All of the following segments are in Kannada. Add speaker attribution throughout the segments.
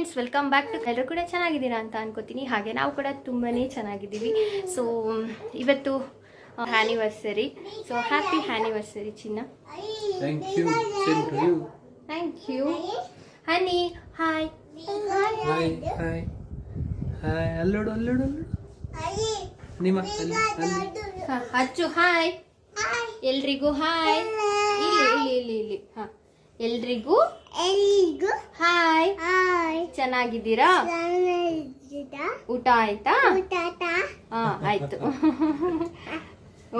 Speaker 1: Friends, welcome back to. ಎಲ್ಲರೂ ಕೂಡ ಚೆನ್ನಾಗಿದ್ದೀರಾ ಅಂತ ಅನ್ಕೋತೀನಿ. ಹಾಗೆ ನಾವು ಕೂಡ ತುಂಬಾ ಚೆನ್ನಾಗಿದ್ದೀವಿ. ಸೊ ಇವತ್ತು ಆ್ಯನಿವರ್ಸರಿ. ಸೊ ಹ್ಯಾಪಿ ಆ್ಯನಿವರ್ಸರಿ ಚಿನ್ನ.
Speaker 2: Thank you. Same to you.
Speaker 1: Thank you. Honey hi.
Speaker 2: Hi hi hi. ಅಲ್ಲೋಡು ಅಲ್ಲೋಡು ನಿಮ್ಮ
Speaker 1: ಅಚ್ಚು ಹಾಯ್. ಎಲ್ರಿಗೂ ಹಾಯ್. ಇಲ್ಲಿ ಹಾಂ, ಎಲ್ರಿಗೂ ಹಾಯ್. ಚೆನ್ನಾಗಿದ್ದೀರಾ? ಊಟ ಆಯ್ತಾ? ಹಾಂ ಆಯ್ತು.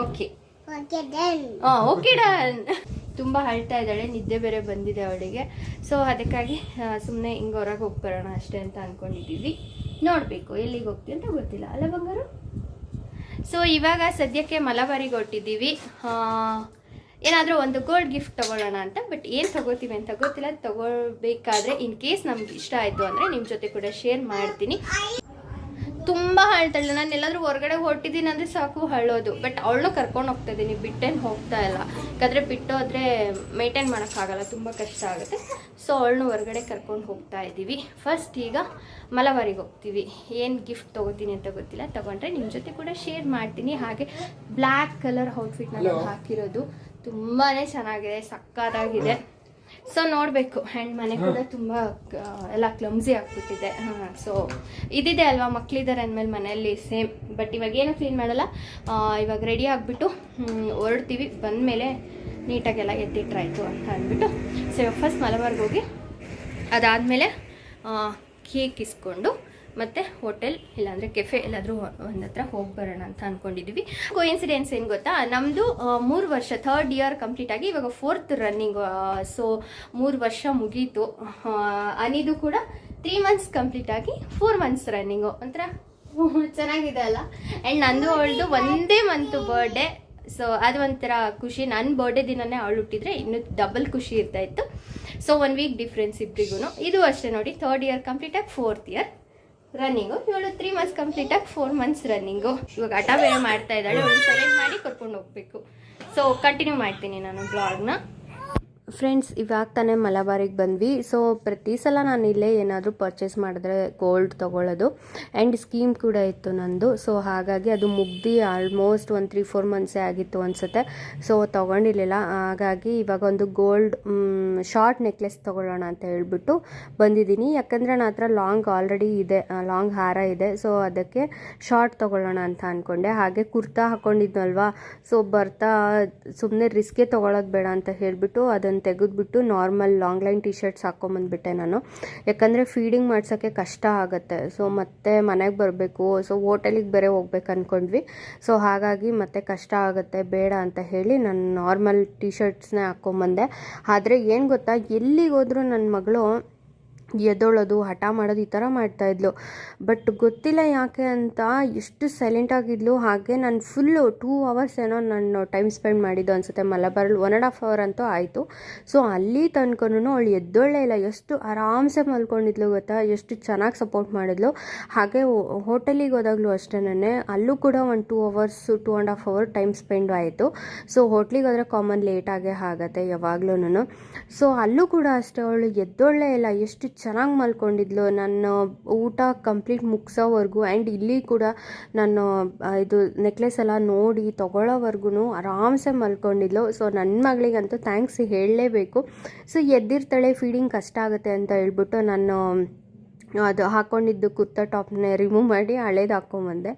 Speaker 1: Okay okay done. ತುಂಬ ಅಳ್ತಾ ಇದ್ದಾಳೆ, ನಿದ್ದೆ ಬೇರೆ ಬಂದಿದೆ ಅವಳಿಗೆ. ಸೊ ಅದಕ್ಕಾಗಿ ಸುಮ್ಮನೆ ಹಿಂಗೆ ಹೊರಗೆ ಹೋಗ್ಬರೋಣ ಅಷ್ಟೇ ಅಂತ ಅಂದ್ಕೊಂಡಿದ್ದೀವಿ. ನೋಡಬೇಕು ಎಲ್ಲಿಗೆ ಹೋಗ್ತೀವಿ ಅಂತ ಗೊತ್ತಿಲ್ಲ ಅಲ್ಲ ಬಂಗಾರು. ಸೊ ಇವಾಗ ಸದ್ಯಕ್ಕೆ ಮಲಬಾರಿಗೆ ಹೊಟ್ಟಿದ್ದೀವಿ. ಏನಾದರೂ ಒಂದು ಗೋಲ್ಡ್ ಗಿಫ್ಟ್ ತೊಗೊಳ್ಳೋಣ ಅಂತ. ಬಟ್ ಏನು ತೊಗೋತೀವಿ ಅಂತ ಗೊತ್ತಿಲ್ಲ. ತೊಗೊಳ್ಬೇಕಾದ್ರೆ ಇನ್ ಕೇಸ್ ನಮ್ಗೆ ಇಷ್ಟ ಆಯಿತು ಅಂದರೆ ನಿಮ್ಮ ಜೊತೆ ಕೂಡ ಶೇರ್ ಮಾಡ್ತೀನಿ. ತುಂಬ ಅಳ್ತಾಳೆ. ನಾನು ಎಲ್ಲಾದರೂ ಹೊರಗಡೆ ಹೊರಟಿದ್ದೀನಿ ಅಂದರೆ ಸಾಕು ಅಳ್ಳೋದು. ಬಟ್ ಅವಳು ಕರ್ಕೊಂಡು ಹೋಗ್ತಾ ಇದ್ದೀನಿ, ಬಿಟ್ಟೇನು ಹೋಗ್ತಾ ಇಲ್ಲ. ಯಾಕಂದರೆ ಬಿಟ್ಟು ಹೋದರೆ ಮೇಂಟೈನ್ ಮಾಡೋಕ್ಕಾಗಲ್ಲ, ತುಂಬ ಕಷ್ಟ ಆಗುತ್ತೆ. ಸೊ ಅವಳನ್ನು ಹೊರಗಡೆ ಕರ್ಕೊಂಡು ಹೋಗ್ತಾ ಇದ್ದೀವಿ. ಫಸ್ಟ್ ಈಗ ಮಲಬಾರಿಗೆ ಹೋಗ್ತೀವಿ. ಏನು ಗಿಫ್ಟ್ ತೊಗೋತೀನಿ ಅಂತ ಗೊತ್ತಿಲ್ಲ. ತೊಗೊಂಡ್ರೆ ನಿಮ್ಮ ಜೊತೆ ಕೂಡ ಶೇರ್ ಮಾಡ್ತೀನಿ. ಹಾಗೆ ಬ್ಲ್ಯಾಕ್ ಕಲರ್ ಔಟ್ಫಿಟ್ ನಾನು ಹಾಕಿರೋದು ತುಂಬಾ ಚೆನ್ನಾಗಿದೆ, ಸಕ್ಕತ್ತಾಗಿದೆ. ಸೊ ನೋಡಬೇಕು. ಆ್ಯಂಡ್ ಮನೆ ಕೂಡ ತುಂಬ ಎಲ್ಲ ಕ್ಲಮ್ಸಿ ಆಗಿಬಿಟ್ಟಿದೆ. ಸೊ ಇದಿದೆ ಅಲ್ವಾ, ಮಕ್ಕಳಿದ್ದಾರೆ ಅಂದಮೇಲೆ ಮನೆಯಲ್ಲಿ ಸೇಮ್. ಬಟ್ ಇವಾಗ ಏನು ಕ್ಲೀನ್ ಮಾಡಲ್ಲ. ಇವಾಗ ರೆಡಿ ಆಗಿಬಿಟ್ಟು ಹೊರಡ್ತೀವಿ. ಬಂದಮೇಲೆ ನೀಟಾಗೆಲ್ಲ ಎತ್ತಿಟ್ರಾಯ್ತು ಅಂತ ಅಂದ್ಬಿಟ್ಟು. ಸೊ ಇವಾಗ ಫಸ್ಟ್ ಮಲಬಾರ್ಗೆ ಹೋಗಿ ಅದಾದಮೇಲೆ ಕೇಕ್ ಇಸ್ಕೊಂಡು ಮತ್ತು ಹೋಟೆಲ್ ಇಲ್ಲಾಂದರೆ ಕೆಫೆ ಎಲ್ಲಾದರೂ ಒಂದು ಹತ್ರ ಹೋಗಿ ಬರೋಣ ಅಂತ ಅಂದ್ಕೊಂಡಿದ್ದೀವಿ. ಕೋಇನ್ಸಿಡೆನ್ಸ್ ಏನು ಗೊತ್ತಾ, ನಮ್ಮದು 3 ವರ್ಷ 3rd ಇಯರ್ ಕಂಪ್ಲೀಟ್ ಆಗಿ ಇವಾಗ 4th ರನ್ನಿಂಗು. ಸೊ 3 ವರ್ಷ ಮುಗೀತು. ಅನಿದು ಕೂಡ 3 ಮಂತ್ಸ್ ಕಂಪ್ಲೀಟ್ ಆಗಿ 4 ಮಂತ್ಸ್ ರನ್ನಿಂಗು. ಒಂಥರ ಚೆನ್ನಾಗಿದೆ ಅಲ್ಲ. ಆ್ಯಂಡ್ ನಂದು ಅವಳದು ಒಂದೇ ಮಂತು ಬರ್ಡೇ. ಸೊ ಅದು ಒಂಥರ ಖುಷಿ. ನನ್ನ ಬರ್ಡೇ ದಿನನೇ ಅವಳು ಹುಟ್ಟಿದ್ರೆ ಇನ್ನೂ ಡಬಲ್ ಖುಷಿ ಇರ್ತಾಯಿತ್ತು. ಸೊ 1 ವೀಕ್ ಡಿಫ್ರೆನ್ಸ್ ಇಬ್ಬರಿಗೂ. ಇದು ಅಷ್ಟೇ ನೋಡಿ, 3rd ಇಯರ್ ಕಂಪ್ಲೀಟ್ ಆಗಿ 4th ಇಯರ್ ರನ್ನಿಂಗು. ಇವಳು 3 ಮಂತ್ಸ್ ಕಂಪ್ಲೀಟ್ ಆಗಿ 4 ಮಂತ್ಸ್ ರನ್ನಿಂಗು. ಇವಾಗ ಹಠ ಬೇರೆ ಮಾಡ್ತಾ ಇದ್ದಾಳೆ. ಅವಳು ಸೆಲೆಕ್ಟ್ ಮಾಡಿ ಕರ್ಕೊಂಡು ಹೋಗ್ಬೇಕು. ಸೊ ಕಂಟಿನ್ಯೂ ಮಾಡ್ತೀನಿ ನಾನು ಬ್ಲಾಗ್ನ. ಫ್ರೆಂಡ್ಸ್, ಇವಾಗ ತಾನೇ ಮಲಬಾರಿಗೆ ಬಂದ್ವಿ. ಸೊ ಪ್ರತಿ ಸಲ ನಾನು ಇಲ್ಲೇ ಏನಾದರೂ ಪರ್ಚೇಸ್ ಮಾಡಿದ್ರೆ ಗೋಲ್ಡ್ ತೊಗೊಳ್ಳೋದು. ಆ್ಯಂಡ್ ಸ್ಕೀಮ್ ಕೂಡ ಇತ್ತು ನಂದು. ಸೊ ಹಾಗಾಗಿ ಅದು ಮುಗ್ದು ಆಲ್ಮೋಸ್ಟ್ ಒಂದು 3-4 ಮಂತ್ಸೇ ಆಗಿತ್ತು ಅನಿಸುತ್ತೆ. ಸೊ ತೊಗೊಂಡಿರಲಿಲ್ಲ. ಹಾಗಾಗಿ ಇವಾಗ ಒಂದು ಗೋಲ್ಡ್ ಶಾರ್ಟ್ ನೆಕ್ಲೆಸ್ ತೊಗೊಳ್ಳೋಣ ಅಂತ ಹೇಳ್ಬಿಟ್ಟು ಬಂದಿದ್ದೀನಿ. ಯಾಕಂದರೆ ನನ್ನ ಹತ್ರ ಲಾಂಗ್ ಆಲ್ರೆಡಿ ಇದೆ, ಲಾಂಗ್ ಹಾರ ಇದೆ. ಸೊ ಅದಕ್ಕೆ ಶಾರ್ಟ್ ತೊಗೊಳ್ಳೋಣ ಅಂತ ಅಂದ್ಕೊಂಡೆ. ಹಾಗೆ ಕುರ್ತಾ ಹಾಕ್ಕೊಂಡಿದ್ನಲ್ವಾ, ಸೊ ಬರ್ತಾ ಸುಮ್ಮನೆ ರಿಸ್ಕೇ ತೊಗೊಳ್ಳೋದು ಬೇಡ ಅಂತ ಹೇಳಿಬಿಟ್ಟು ಅದನ್ನು ತೆಗೆದ್ಬಿಟ್ಟು normal long line T shirts ಹಾಕ್ಕೊಂಬಂದ್ಬಿಟ್ಟೆ ನಾನು. ಯಾಕಂದರೆ ಫೀಡಿಂಗ್ ಮಾಡ್ಸೋಕ್ಕೆ ಕಷ್ಟ ಆಗುತ್ತೆ. ಸೊ ಮತ್ತೆ ಮನೆಗೆ ಬರಬೇಕು. ಸೊ ಹೋಟೆಲಿಗೆ ಬೇರೆ ಹೋಗ್ಬೇಕು ಅಂದ್ಕೊಂಡ್ವಿ. ಸೊ ಹಾಗಾಗಿ ಮತ್ತೆ ಕಷ್ಟ ಆಗುತ್ತೆ, ಬೇಡ ಅಂತ ಹೇಳಿ ನಾನು ನಾರ್ಮಲ್ ಟಿ ಶರ್ಟ್ಸ್ನೇ ಹಾಕ್ಕೊಂಬಂದೆ. ಆದರೆ ಏನು ಗೊತ್ತಾ, ಎಲ್ಲಿಗೆ ಹೋದರೂ ನನ್ನ ಮಗಳು ಎದ್ದೊಳೋದು, ಹಠ ಮಾಡೋದು, ಈ ಥರ ಮಾಡ್ತಾಯಿದ್ಲು. ಬಟ್ ಗೊತ್ತಿಲ್ಲ ಯಾಕೆ ಅಂತ ಎಷ್ಟು ಸೈಲೆಂಟಾಗಿದ್ಲು. ಹಾಗೆ ನಾನು ಫುಲ್ಲು 2 ಅವರ್ಸ್ ಏನೋ ನಾನು ಟೈಮ್ ಸ್ಪೆಂಡ್ ಮಾಡಿದ್ದು ಅನಿಸುತ್ತೆ ಮಲಬಾರಲ್ಲಿ. 1.5 ಅವರ್ ಅಂತೂ ಆಯಿತು. ಸೊ ಅಲ್ಲಿ ತನಕನೂ ಅವಳು ಎದ್ದೊಳ್ಳೇ ಇಲ್ಲ. ಎಷ್ಟು ಆರಾಮ್ಸೆ ಮಲ್ಕೊಂಡಿದ್ಲು ಗೊತ್ತಾ, ಎಷ್ಟು ಚೆನ್ನಾಗಿ ಸಪೋರ್ಟ್ ಮಾಡಿದ್ಲು. ಹಾಗೆ ಹೋಟೆಲಿಗೆ ಹೋದಾಗಲೂ ಅಷ್ಟೇ, ಅಲ್ಲೂ ಕೂಡ ಒಂದು 2 ಅವರ್ಸ್ 2.5 ಅವರ್ ಟೈಮ್ ಸ್ಪೆಂಡ್ ಆಯಿತು. ಸೊ ಹೋಟ್ಲಿಗೆ ಹೋದರೆ ಕಾಮನ್ ಲೇಟಾಗೇ ಆಗುತ್ತೆ ಯಾವಾಗಲೂ. ಸೊ ಅಲ್ಲೂ ಕೂಡ ಅಷ್ಟೇ, ಅವಳು ಎದ್ದೊಳ್ಳೇ ಇಲ್ಲ. ಎಷ್ಟು ಚೆನ್ನಾಗಿ ಮಲ್ಕೊಂಡಿದ್ಲು ನಾನು ಊಟ ಕಂಪ್ಲೀಟ್ ಮುಗಿಸೋವರೆಗೂ. ಆ್ಯಂಡ್ ಇಲ್ಲಿ ಕೂಡ ನಾನು ಇದು ನೆಕ್ಲೆಸ್ ಎಲ್ಲ ನೋಡಿ ತೊಗೊಳ್ಳೋವರೆಗೂ ಆರಾಮ್ಸೆ ಮಲ್ಕೊಂಡಿದ್ಲು. ಸೊ ನನ್ನ ಮಗಳಿಗಂತೂ ಥ್ಯಾಂಕ್ಸ್ ಹೇಳಲೇಬೇಕು. ಸೊ ಎದ್ದಿರ್ತಾಳೆ, ಫೀಡಿಂಗ್ ಕಷ್ಟ ಆಗುತ್ತೆ ಅಂತ ಹೇಳ್ಬಿಟ್ಟು ನಾನು ಅದು ಹಾಕ್ಕೊಂಡಿದ್ದು ಕುರ್ತಾ ಟಾಪ್ನೇ ರಿಮೂವ್ ಮಾಡಿ ಹಳೇದು ಹಾಕ್ಕೊಂಬಂದೆ.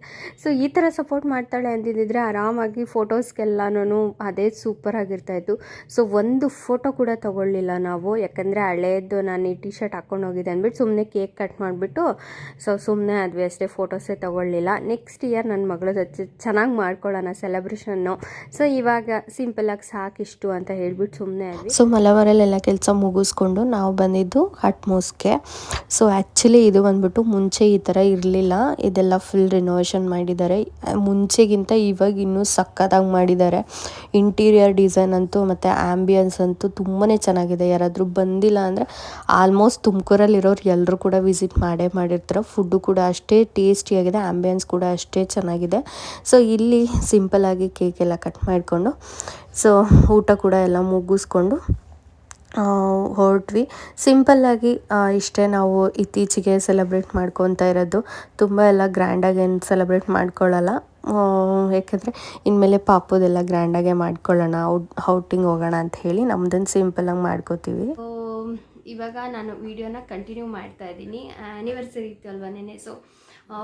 Speaker 1: ಸೊ ಈ ಥರ ಸಪೋರ್ಟ್ ಮಾಡ್ತಾಳೆ ಅಂತಿದ್ದಿದ್ರೆ ಆರಾಮಾಗಿ ಫೋಟೋಸ್ಗೆಲ್ಲನೂ ಅದೇ ಸೂಪರಾಗಿರ್ತಾಯಿತ್ತು. ಸೊ ಒಂದು ಫೋಟೋ ಕೂಡ ತೊಗೊಳ್ಳಿಲ್ಲ ನಾವು. ಯಾಕಂದರೆ ಹಳೇದು ನಾನು ಈ ಟಿ ಶರ್ಟ್ ಹಾಕ್ಕೊಂಡು ಹೋಗಿದ್ದೆ ಅಂದ್ಬಿಟ್ಟು ಸುಮ್ಮನೆ ಕೇಕ್ ಕಟ್ ಮಾಡಿಬಿಟ್ಟು ಸೊ ಸುಮ್ಮನೆ ಅದ್ವಿ ಅಷ್ಟೇ, ಫೋಟೋಸೇ ತೊಗೊಳ್ಳಿಲ್ಲ. ನೆಕ್ಸ್ಟ್ ಇಯರ್ ನನ್ನ ಮಗಳು ಚೆನ್ನಾಗಿ ಮಾಡ್ಕೊಳ್ಳೋಣ ಸೆಲೆಬ್ರೇಷನ್ನು. ಸೊ ಇವಾಗ ಸಿಂಪಲಾಗಿ ಸಾಕಿಷ್ಟು ಅಂತ ಹೇಳ್ಬಿಟ್ಟು ಸುಮ್ಮನೆ ಆದ್ವಿ.
Speaker 3: ಸೊ ಮಲಬಾರಲ್ಲೆಲ್ಲ ಕೆಲಸ ಮುಗಿಸ್ಕೊಂಡು ನಾವು ಬಂದಿದ್ದು ಅಟ್ಮೋಸ್ಗೆ. ಸೊ ಆ್ಯಕ್ಚುಲಿ ಇದು ಬಂದ್ಬಿಟ್ಟು ಮುಂಚೆ ಈ ಥರ ಇರಲಿಲ್ಲ. ಇದೆಲ್ಲ ಫುಲ್ ರಿನೋವೇಷನ್ ಮಾಡಿದ್ದಾರೆ. ಮುಂಚೆಗಿಂತ ಇವಾಗ ಇನ್ನೂ ಸಕ್ಕತ್ತಾಗಿ ಮಾಡಿದ್ದಾರೆ. ಇಂಟೀರಿಯರ್ ಡಿಸೈನ್ ಅಂತೂ ಮತ್ತು ಆ್ಯಂಬಿಯನ್ಸ್ ಅಂತೂ ತುಂಬಾ ಚೆನ್ನಾಗಿದೆ. ಯಾರಾದರೂ ಬಂದಿಲ್ಲ ಅಂದರೆ ಆಲ್ಮೋಸ್ಟ್ ತುಮಕೂರಲ್ಲಿರೋರು ಎಲ್ಲರೂ ಕೂಡ ವಿಸಿಟ್ ಮಾಡಿರ್ತಾರೆ. ಫುಡ್ಡು ಕೂಡ ಅಷ್ಟೇ ಟೇಸ್ಟಿಯಾಗಿದೆ, ಆ್ಯಂಬಿಯನ್ಸ್ ಕೂಡ ಅಷ್ಟೇ ಚೆನ್ನಾಗಿದೆ. ಸೊ ಇಲ್ಲಿ ಸಿಂಪಲ್ಲಾಗಿ ಕೇಕ್ ಎಲ್ಲ ಕಟ್ ಮಾಡಿಕೊಂಡು ಸೊ ಊಟ ಕೂಡ ಎಲ್ಲ ಮುಗಿಸ್ಕೊಂಡು ಹೊರಟ್ವಿ. ಸಿಂಪಲ್ಲಾಗಿ ಇಷ್ಟೇ ನಾವು ಇತ್ತೀಚೆಗೆ ಸೆಲೆಬ್ರೇಟ್ ಮಾಡ್ಕೊತಾ ಇರೋದು. ತುಂಬ ಎಲ್ಲ ಗ್ರ್ಯಾಂಡಾಗಿ ಏನು ಸೆಲೆಬ್ರೇಟ್ ಮಾಡ್ಕೊಳ್ಳಲ್ಲ. ಯಾಕೆಂದರೆ ಇನ್ಮೇಲೆ ಪಾಪುದೆಲ್ಲ ಗ್ರ್ಯಾಂಡಾಗೆ ಮಾಡ್ಕೊಳ್ಳೋಣ, ಔಟಿಂಗ್ ಹೋಗೋಣ ಅಂತ ಹೇಳಿ ನಮ್ದನ್ನು ಸಿಂಪಲ್ಲಾಗಿ ಮಾಡ್ಕೋತೀವಿ.
Speaker 1: ಇವಾಗ ನಾನು ವಿಡಿಯೋನ ಕಂಟಿನ್ಯೂ ಮಾಡ್ತಾ ಇದ್ದೀನಿ. ಆ್ಯನಿವರ್ಸರಿ ಇತ್ತು ಅಲ್ವಾ ನೆನೆ, ಸೊ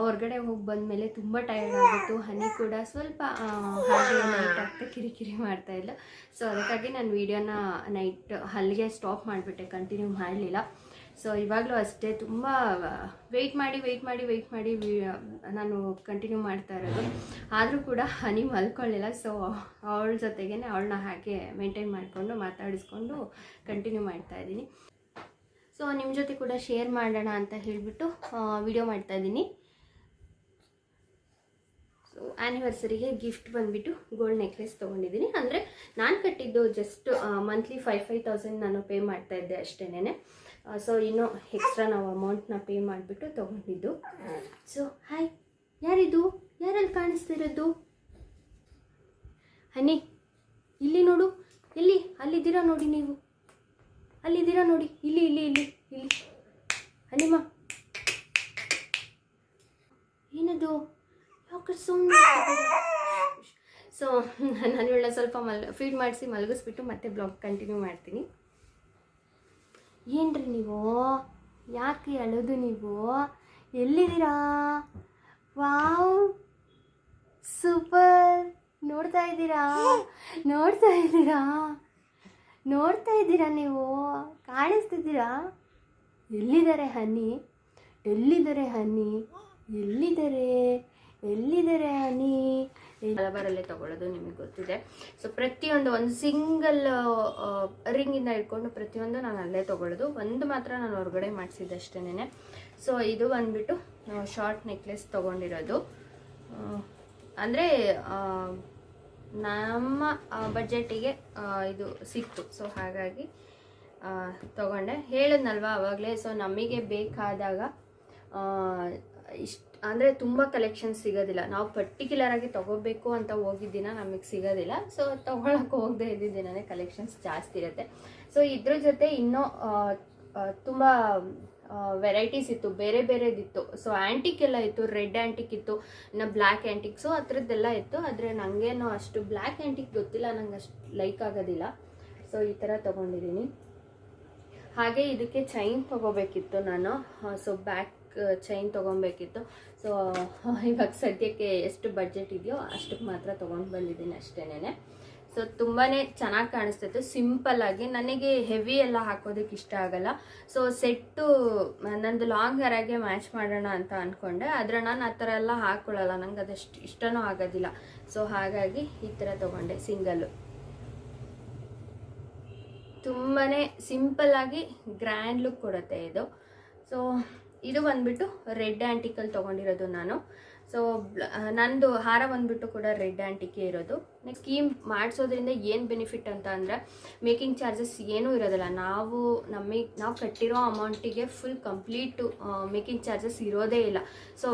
Speaker 1: ಹೊರಗಡೆ ಹೋಗಿ ಬಂದಮೇಲೆ ತುಂಬ ಟಯರ್ಡ್ ಆಗಿತ್ತು. ಹನಿ ಕೂಡ ಸ್ವಲ್ಪ ಹಾಗೆ ನೈಟ್ ಆಗ್ತಾ ಕಿರಿಕಿರಿ ಮಾಡ್ತಾಯಿಲ್ಲ. ಸೊ ಅದಕ್ಕಾಗಿ ನಾನು ವಿಡಿಯೋನ ನೈಟ್ ಅಲ್ಲಿಗೆ ಸ್ಟಾಪ್ ಮಾಡಿಬಿಟ್ಟೆ, ಕಂಟಿನ್ಯೂ ಮಾಡಲಿಲ್ಲ. ಸೊ ಇವಾಗಲೂ ಅಷ್ಟೇ ತುಂಬ ವೆಯ್ಟ್ ಮಾಡಿ ನಾನು ಕಂಟಿನ್ಯೂ ಮಾಡ್ತಾ ಇರೋದು. ಆದರೂ ಕೂಡ ಹನಿ ಮಲ್ಕೊಳ್ಳಿಲ್ಲ. ಸೊ ಅವಳ ಜೊತೆಗೇ ಅವಳನ್ನ ಹಾಗೆ ಮೇಂಟೈನ್ ಮಾಡಿಕೊಂಡು ಮಾತಾಡಿಸ್ಕೊಂಡು ಕಂಟಿನ್ಯೂ ಮಾಡ್ತಾಯಿದ್ದೀನಿ. ಸೊ ನಿಮ್ಮ ಜೊತೆ ಕೂಡ ಶೇರ್ ಮಾಡೋಣ ಅಂತ ಹೇಳಿಬಿಟ್ಟು ವಿಡಿಯೋ ಮಾಡ್ತಾಯಿದ್ದೀನಿ. ಸೊ ಆ್ಯನಿವರ್ಸರಿಗೆ ಗಿಫ್ಟ್ ಬಂದುಬಿಟ್ಟು ಗೋಲ್ಡ್ ನೆಕ್ಲೆಸ್ ತೊಗೊಂಡಿದ್ದೀನಿ. ಅಂದರೆ ನಾನು ಕಟ್ಟಿದ್ದು ಜಸ್ಟ್ ಮಂತ್ಲಿ 5,000 ನಾನು ಪೇ ಮಾಡ್ತಾಯಿದ್ದೆ ಅಷ್ಟೇನೆ. ಸೊ ಇನ್ನೂ ಎಕ್ಸ್ಟ್ರಾ ನಾವು ಅಮೌಂಟ್ನ ಪೇ ಮಾಡಿಬಿಟ್ಟು ತೊಗೊಂಡಿದ್ದು. ಸೊ ಹಾಯ್, ಯಾರಿದು? ಯಾರಲ್ಲಿ ಕಾಣಿಸ್ತಿರೋದು? ಹನಿ, ಇಲ್ಲಿ ನೋಡು. ಎಲ್ಲಿ? ಅಲ್ಲಿದ್ದೀರಾ ನೋಡಿ ನೀವು, ಅಲ್ಲಿದ್ದೀರಾ ನೋಡಿ. ಇಲ್ಲಿ ಇಲ್ಲಿ ಇಲ್ಲಿ ಇಲ್ಲಿ ಹನಿಮಾ, ಏನದು? ಯಾಕೆ ಸುಮ್ಮನೆ? ಸೊ ನಾನು ಇವಳ ಸ್ವಲ್ಪ ಫೀಡ್ ಮಾಡಿಸಿ ಮಲಗಿಸ್ಬಿಟ್ಟು ಮತ್ತೆ ಬ್ಲಾಗ್ ಕಂಟಿನ್ಯೂ ಮಾಡ್ತೀನಿ. ಏನ್ರಿ ನೀವು? ಯಾಕೆ ಅಳೋದು ನೀವು? ಎಲ್ಲಿದ್ದೀರಾ? Wow, super! ನೋಡ್ತಾ ಇದ್ದೀರಾ ನೀವು? ಕಾಣಿಸ್ತಿದ್ದೀರಾ? ಎಲ್ಲಿದ್ದಾರೆ ಹನಿ? ಎಲ್ಲಿದ್ದಾರೆ ಹನಿ? ಹಲವಾರಲ್ಲೇ ತೊಗೊಳ್ಳೋದು ನಿಮಗೆ ಗೊತ್ತಿದೆ. ಸೊ ಪ್ರತಿಯೊಂದು ಒಂದು ಸಿಂಗಲ್ ರಿಂಗಿಂದ ಇಟ್ಕೊಂಡು ಪ್ರತಿಯೊಂದು ನಾನು ಅಲ್ಲೇ ತೊಗೊಳ್ಳೋದು. ಒಂದು ಮಾತ್ರ ನಾನು ಹೊರಗಡೆ ಮಾಡಿಸಿದ್ದೆ ಅಷ್ಟೇನೆ. ಸೊ ಇದು ಬಂದುಬಿಟ್ಟು ಶಾರ್ಟ್ ನೆಕ್ಲೆಸ್ ತೊಗೊಂಡಿರೋದು. ಅಂದರೆ ನಮ್ಮ ಬಜೆಟಿಗೆ ಇದು ಸಿಕ್ತು. ಸೊ ಹಾಗಾಗಿ ತೊಗೊಂಡೆ. ಹೇಳಿದ್ನಲ್ವ ಆವಾಗಲೇ. ಸೊ ನಮಗೆ ಬೇಕಾದಾಗ ಅಂದರೆ ತುಂಬ ಕಲೆಕ್ಷನ್ಸ್ ಸಿಗೋದಿಲ್ಲ. ನಾವು ಪರ್ಟಿಕ್ಯುಲರಾಗಿ ತೊಗೋಬೇಕು ಅಂತ ಹೋಗಿದ್ದಿನ ನಮಗೆ ಸಿಗೋದಿಲ್ಲ. ಸೊ ತೊಗೊಳಕ್ಕೆ ಹೋಗದೆ ಇದ್ದಿದ್ದೇನೆ ಕಲೆಕ್ಷನ್ಸ್ ಜಾಸ್ತಿ ಇರುತ್ತೆ. ಸೊ ಇದ್ರ ಜೊತೆ ಇನ್ನೂ ತುಂಬ ವೆರೈಟೀಸ್ ಇತ್ತು, ಬೇರೆ ಬೇರೆದಿತ್ತು. ಸೊ ಆ್ಯಂಟಿಕ್ ಎಲ್ಲ ಇತ್ತು, ರೆಡ್ ಆ್ಯಂಟಿಕ್ ಇತ್ತು, ಇನ್ನು ಬ್ಲ್ಯಾಕ್ ಆ್ಯಂಟಿಕ್. ಸೊ ಆ ಥರದ್ದೆಲ್ಲ ಇತ್ತು. ಆದರೆ ನನಗೇನೋ ಅಷ್ಟು ಬ್ಲ್ಯಾಕ್ ಆ್ಯಂಟಿಕ್ ಗೊತ್ತಿಲ್ಲ, ನಂಗೆ ಅಷ್ಟು ಲೈಕ್ ಆಗೋದಿಲ್ಲ. ಸೊ ಈ ಥರ ತೊಗೊಂಡಿದ್ದೀನಿ. ಹಾಗೆ ಇದಕ್ಕೆ ಚೈನ್ ತೊಗೋಬೇಕಿತ್ತು ನಾನು. ಸೊ ಬ್ಯಾಕ್ ಚೈನ್ ತೊಗೊಬೇಕಿತ್ತು. ಸೊ ಇವಾಗ ಸದ್ಯಕ್ಕೆ ಎಷ್ಟು ಬಡ್ಜೆಟ್ ಇದೆಯೋ ಅಷ್ಟಕ್ಕೆ ಮಾತ್ರ ತೊಗೊಂಡು ಬಂದಿದ್ದೀನಿ ಅಷ್ಟೇನೆ. ಸೊ ತುಂಬಾ ಚೆನ್ನಾಗಿ ಕಾಣಿಸ್ತಿತ್ತು ಸಿಂಪಲ್ಲಾಗಿ. ನನಗೆ ಹೆವಿ ಎಲ್ಲ ಹಾಕೋದಕ್ಕೆ ಇಷ್ಟ ಆಗಲ್ಲ. ಸೊ ಸೆಟ್ಟು ನಂದು ಲಾಂಗ್ ಹೇರಾಗೆ ಮ್ಯಾಚ್ ಮಾಡೋಣ ಅಂತ ಅಂದ್ಕೊಂಡೆ. ಆದರೆ ನಾನು ಆ ಥರ ಎಲ್ಲ ಹಾಕ್ಕೊಳ್ಳಲ್ಲ, ನಂಗೆ ಅದಷ್ಟು ಇಷ್ಟನೂ ಆಗೋದಿಲ್ಲ. ಸೊ ಹಾಗಾಗಿ ಈ ಥರ ತೊಗೊಂಡೆ ಸಿಂಗಲ್ಲು. ತುಂಬಾ ಸಿಂಪಲ್ಲಾಗಿ ಗ್ರ್ಯಾಂಡ್ ಲುಕ್ ಕೊಡುತ್ತೆ ಇದು. ಸೊ ಇದು ಬಂದುಬಿಟ್ಟು ರೆಡ್ ಆ್ಯಂಟಿಕಲ್ಲಿ ತೊಗೊಂಡಿರೋದು ನಾನು. ಸೊ ನಂದು ಹಾರ ಬಂದುಬಿಟ್ಟು ಕೂಡ ರೆಡ್ ಆ್ಯಂಟಿಕೆ ಇರೋದು. ಸ್ಕೀಮ್ ಮಾಡಿಸೋದ್ರಿಂದ ಏನು ಬೆನಿಫಿಟ್ ಅಂತ ಅಂದರೆ ಮೇಕಿಂಗ್ ಚಾರ್ಜಸ್ ಏನೂ ಇರೋದಿಲ್ಲ. ನಾವು ಕಟ್ಟಿರೋ ಅಮೌಂಟಿಗೆ ಫುಲ್ ಕಂಪ್ಲೀಟು ಮೇಕಿಂಗ್ ಚಾರ್ಜಸ್ ಇರೋದೇ ಇಲ್ಲ. ಸೊ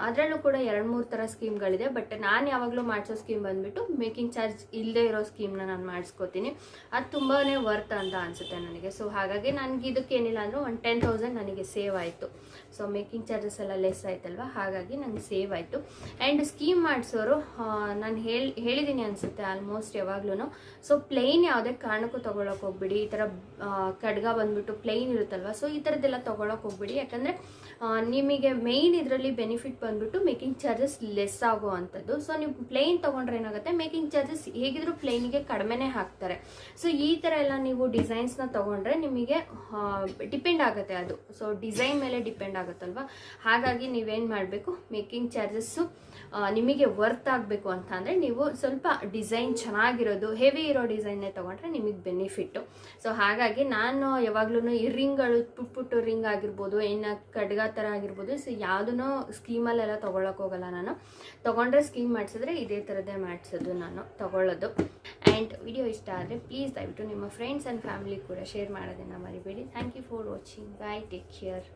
Speaker 1: ಅದರಲ್ಲೂ ಕೂಡ 2-3 ಥರ ಸ್ಕೀಮ್ಗಳಿದೆ. ಬಟ್ ನಾನು ಯಾವಾಗಲೂ ಮಾಡಿಸೋ ಸ್ಕೀಮ್ ಬಂದುಬಿಟ್ಟು ಮೇಕಿಂಗ್ ಚಾರ್ಜ್ ಇಲ್ಲದೆ ಇರೋ ಸ್ಕೀಮ್ನ ನಾನು ಮಾಡಿಸ್ಕೋತೀನಿ. ಅದು ತುಂಬಾ ವರ್ತ್ ಅಂತ ಅನಿಸುತ್ತೆ ನನಗೆ. ಸೊ ಹಾಗಾಗಿ ನನಗೆ ಇದಕ್ಕೇನಿಲ್ಲ ಅಂದರೂ ಒಂದು 10,000 ನನಗೆ ಸೇವ್ ಆಯಿತು. ಸೊ ಮೇಕಿಂಗ್ ಚಾರ್ಜಸ್ ಎಲ್ಲ ಲೆಸ್ ಆಯ್ತಲ್ವ, ಹಾಗಾಗಿ ನನಗೆ ಸೇವ್ ಆಯಿತು. ಆ್ಯಂಡ್ ಸ್ಕೀಮ್ ಮಾಡಿಸೋರು ನಾನು ಹೇಳಿದ್ದೀನಿ ಅನಿಸುತ್ತೆ ಆಲ್ಮೋಸ್ಟ್ ಯಾವಾಗ್ಲೂ. ಸೊ ಪ್ಲೈನ್ ಯಾವುದೇ ಕಾರಣಕ್ಕೂ ತೊಗೊಳಕ್ಕೆ ಹೋಗ್ಬಿಡಿ. ಈ ಥರ ಖಡ್ಗ ಬಂದುಬಿಟ್ಟು ಪ್ಲೈನ್ ಇರುತ್ತಲ್ವ, ಸೊ ಈ ಥರದ್ದೆಲ್ಲ ತೊಗೊಳಕ್ಕೆ ಹೋಗ್ಬಿಡಿ. ಯಾಕಂದರೆ ನಿಮಗೆ ಮೇಯ್ನ್ ಇದರಲ್ಲಿ ಬೆನಿಫಿಟ್ ಬಂದುಬಿಟ್ಟು ಮೇಕಿಂಗ್ ಚಾರ್ಜಸ್ ಲೆಸ್ ಆಗೋ ಅಂಥದ್ದು. ಸೊ ನೀವು ಪ್ಲೈನ್ ತೊಗೊಂಡ್ರೆ ಏನಾಗುತ್ತೆ, ಮೇಕಿಂಗ್ ಚಾರ್ಜಸ್ ಹೇಗಿದ್ರು ಪ್ಲೈನಿಗೆ ಕಡಿಮೆನೇ ಹಾಕ್ತಾರೆ. ಸೊ ಈ ಥರ ಎಲ್ಲ ನೀವು ಡಿಸೈನ್ಸ್ನ ತೊಗೊಂಡ್ರೆ ನಿಮಗೆ ಡಿಪೆಂಡ್ ಆಗುತ್ತೆ ಅದು. ಸೊ ಡಿಸೈನ್ ಮೇಲೆ ಡಿಪೆಂಡ್ ಆಗುತ್ತಲ್ವ, ಹಾಗಾಗಿ ನೀವೇನು ಮಾಡಬೇಕು, ಮೇಕಿಂಗ್ ಚಾರ್ಜಸ್ಸು ನಿಮಗೆ ವರ್ತ್ ಆಗಬೇಕು ಅಂತ ಅಂದರೆ ನೀವು ಸ್ವಲ್ಪ ಡಿಸೈನ್ ಚೆನ್ನಾಗಿರೋದು, ಹೆವಿ ಇರೋ ಡಿಸೈನ್ನೇ ತೊಗೊಂಡ್ರೆ ನಿಮಗೆ ಬೆನಿಫಿಟ್ಟು. ಸೊ ಹಾಗಾಗಿ ನಾನು ಯಾವಾಗ್ಲೂ ಈ ರಿಂಗ್ಗಳು ಪುಟ್ಟು ರಿಂಗ್ ಆಗಿರ್ಬೋದು, ಇನ್ನು ಖಡ್ಗ ಥರ ಆಗಿರ್ಬೋದು, ಸೊ ಯಾವುದೂ ಸ್ಕೀಮಲ್ಲೆಲ್ಲ ತೊಗೊಳಕ್ಕೆ ಹೋಗಲ್ಲ ನಾನು. ತೊಗೊಂಡ್ರೆ ಸ್ಕೀಮ್ ಮಾಡಿಸಿದ್ರೆ ಇದೇ ಥರದ್ದೇ ಮಾಡಿಸೋದು ನಾನು ತೊಗೊಳ್ಳೋದು. ಆ್ಯಂಡ್ ವಿಡಿಯೋ ಇಷ್ಟ ಆದರೆ ಪ್ಲೀಸ್ ದಯವಿಟ್ಟು ನಿಮ್ಮ ಫ್ರೆಂಡ್ಸ್ ಆ್ಯಂಡ್ ಫ್ಯಾಮಿಲಿ ಕೂಡ ಶೇರ್ ಮಾಡೋದನ್ನು ಮರಿಬೇಡಿ. Thank you for watching. Bye, take care.